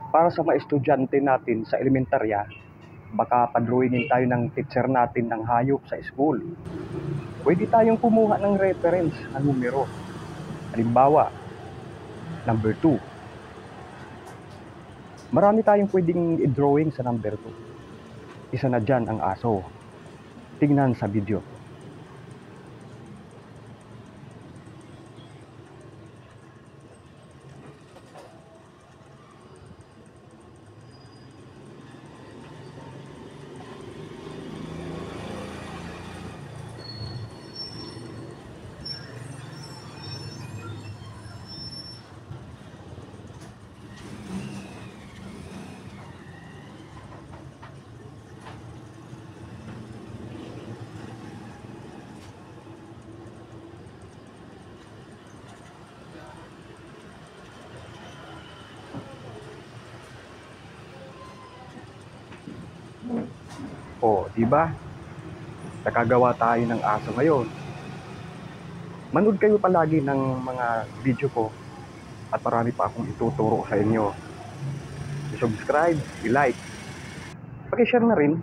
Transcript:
para sa mga estudyante natin sa elementarya, baka padrawingin tayo ng teacher natin ng hayop sa school. Pwede tayong kumuha ng reference na numero. Halimbawa, number 2. Marami tayong pwedeng i-drawing sa number 2. Isa na dyan ang aso. Tingnan sa video. O, di ba? Nakagawa tayo ng aso ngayon. Manood kayo palagi ng mga video ko at marami pa akong ituturo sa inyo. I-subscribe, i-like, paki-share na rin